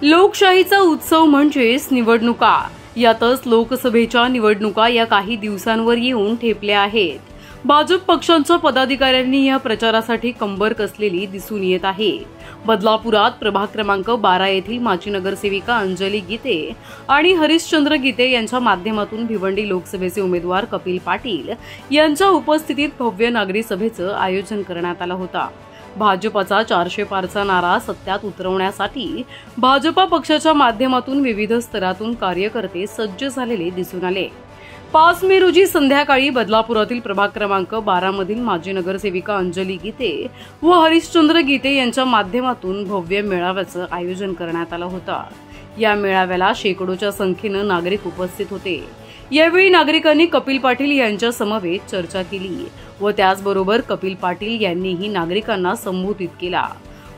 लोकशाहीचा उत्सव म्हणजेच निवडणुका। यातच लोकसभेच्या निवडणुका या काही दिवसांवर येऊन ठेपल्या आहेत। भाजप पक्षांच्या पदाधिकाऱ्यांनी या प्रचारासाठी कंबर कसलेली दिसून येत आहे। बदलापुरात प्रभाग क्रमांक 12 येथील माजी नगरसेविका अंजली गीते आणि हरिश्चंद्र गीते यांच्या माध्यमातून भिवंडी लोकसभेचे उमेदवार कपिल पाटील यांच्या उपस्थितीत भव्य नागरी सभेचं आयोजन करण्यात आलं होतं। भाजपचा 400 पारचा नारा सत्यात उतरवण्यासाठी भाजपा पक्षाच्या माध्यमातून विविध स्तरातून कार्यकर्ते सज्ज झालेले दिसून आले। 5 मे रोजी संध्याकाळी बदलापुरातील प्रभाग क्रमांक 12 मधील माजी नगरसेविका अंजली गीते व हरिश्चंद्र गीते यांच्या माध्यमातून भव्य मेळाव्याचं आयोजन करण्यात आलं होतं। या मेळाव्याला शेकडोच्या संख्येनं नागरिक उपस्थित होते। यावेळी नागरिकांनी कपिल पाटील यांच्या समवेत चर्चा केली व त्याचबरोबर कपिल पाटील यांनीही नागरिकांना संबोधित केला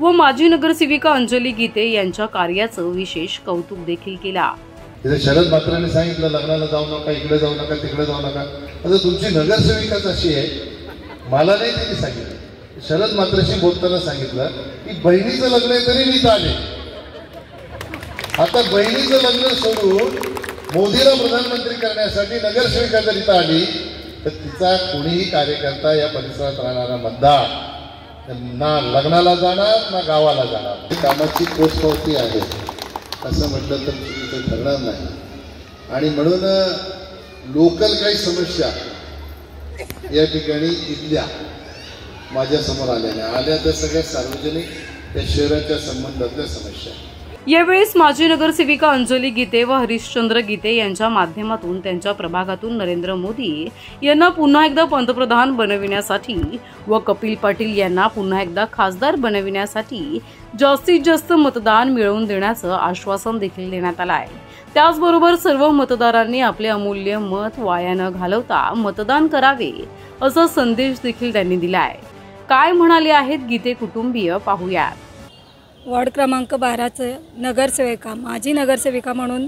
व माजी नगरसेविका अंजली गीते यांच्या कार्याचं विशेष कौतुक देखील केला। शरद मात्रांनी सांगितलं लग्नाला जाऊ नका, इकडे जाऊ नका, तिकडे जाऊ नका। आता तुमची नगरसेविकाच अशी आहे, मला नाही त्यांनी सांगितलं, शरद मात्राशी बोलताना सांगितलं की बहिणीचं लग्न आहे तरी मी आले। आता बहिणीचं लग्न सोडून मोदीला प्रधानमंत्री करण्यासाठी नगरसेविका जर इथं आली तर तिचा कोणीही कार्यकर्ता या परिसरात राहणारा मतदार ना लग्नाला जाणार ना गावाला जाणार। कामाची पोचपावती आहे असं म्हटलं तर चुकीचं ठरणार नाही। आणि म्हणून लोकल काही समस्या या ठिकाणी इथल्या माझ्या समोर आल्या तर सगळ्या सार्वजनिक त्या शहराच्या संबंधातल्या समस्या। यावेळेस माजी नगरसेविका अंजली गीते व हरिश्चंद्र गीते यांच्या माध्यमातून त्यांच्या प्रभागातून नरेंद्र मोदी यांना पुन्हा एकदा पंतप्रधान बनविण्यासाठी व कपिल पाटील यांना पुन्हा एकदा खासदार बनविण्यासाठी जास्तीत जास्त मतदान मिळवून देण्याचं आश्वासन देखील देण्यात आलं आहे। त्याचबरोबर सर्व मतदारांनी आपले अमूल्य मत वाया न घालवता मतदान करावे असा संदेश देखील त्यांनी दिला आहे। काय म्हणाले आहेत गीते कुटुंबीय पाहूयात। वार्ड क्रमांक 12चं नगरसेविका माजी नगरसेविका म्हणून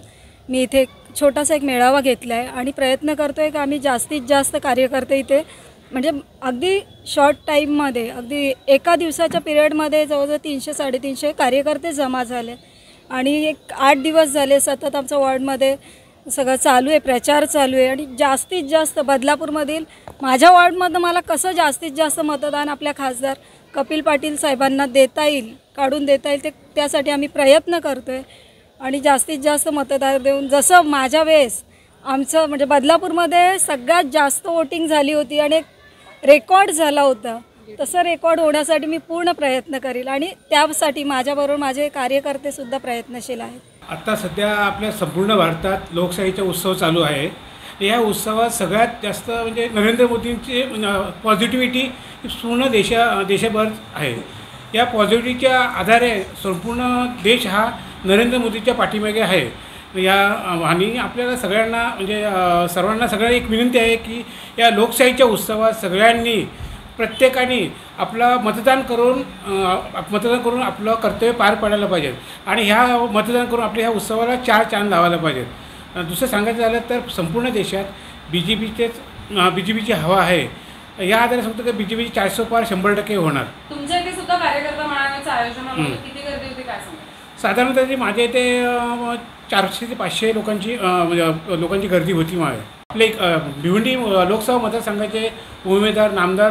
मी इथे छोटासा एक मेळावा घेतला आहे आणि प्रयत्न करतोय की आम्ही जास्तीत जास्त कार्यकर्ते इथे म्हणजे अगदी शॉर्ट टाईममध्ये अगदी एका दिवसाच्या पिरियडमध्ये जवळजवळ 300-350 कार्यकर्ते जमा झाले आणि एक 8 दिवस झाले सतत आमच्या वॉर्डमध्ये सगळं चालू आहे, प्रचार चालू आहे आणि जास्तीत जास्त बदलापूरमधील माझ्या वॉर्डमधनं मला कसं जास्तीत जास्त मतदान आपल्या खासदार कपिल पाटील साहेबांना देता येईल, काढून देता येईल, त्यासाठी आम्ही प्रयत्न करतो आहे आणि जास्तीत जास्त मतदार देऊन जसं माझ्या वेळेस आमचं म्हणजे बदलापूरमध्ये सगळ्यात जास्त वोटिंग झाली होती आणि एक रेकॉर्ड झाला होता, तसं रेकॉर्ड होण्यासाठी मी पूर्ण प्रयत्न करेल आणि त्यासाठी माझ्याबरोबर माझे कार्यकर्तेसुद्धा प्रयत्नशील आहेत। आता सध्या आपल्या संपूर्ण भारतात लोकशाहीचा उत्सव चालू आहे। या उत्सवात सगळ्यात जास्त म्हणजे नरेंद्र मोदींची पॉझिटिव्हिटी पूर्ण देशभर आहे। या पॉझिटिव्हिटीच्या आधारे संपूर्ण देश हा नरेंद्र मोदीच्या पाठीमागे आहे। आणि आपल्याला सगळ्यांना म्हणजे सर्वांना एक विनंती आहे की या लोकशाहीच्या उत्सवात सगळ्यांनी प्रत्येकाने आपलं मतदान करून आपलं कर्तव्य पार पाडायला पाहिजे आणि ह्या मतदान करून आपल्या ह्या उत्सवाला 4 चांद लावायला पाहिजेत। दुसरं सांगायचं झालं तर संपूर्ण देशात बीजेपीची हवा आहे। या आधारे सांगतो की बीजेपीची 400 पार 100% होणार। तुमच्या इथे सुद्धा कार्यकर्ता मेळाव्याचं आयोजन किती गर्दी होती काय सांगा? साधारणतः माझ्या इथे 400 ते 500 लोकांची गर्दी होती। आपले भिवंडी लोकसभा मतदारसंघाचे उमेदवार नामदार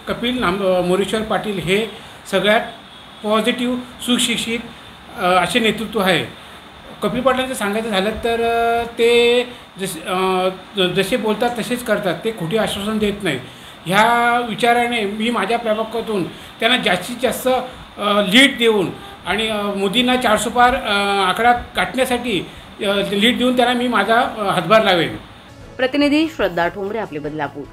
कपिल मोरेश्वर पाटील हे सगळ्यात पॉझिटिव्ह सुशिक्षित असे नेतृत्व आहे। कपिल पाटलांचं सांगायचं झालं तर ते जसे बोलतात तसेच करतात, ते खोटी आश्वासन देत नाही। ह्या विचाराने मी माझ्या प्रभागातून त्यांना जास्तीत जास्त लीड देऊन आणि मोदींना 400 पार आकडा गाठण्यासाठी लीड देऊन त्यांना मी माझा हातभार लावेल। प्रतिनिधी श्रद्धा ठोंबरे, आपले बदलापूर।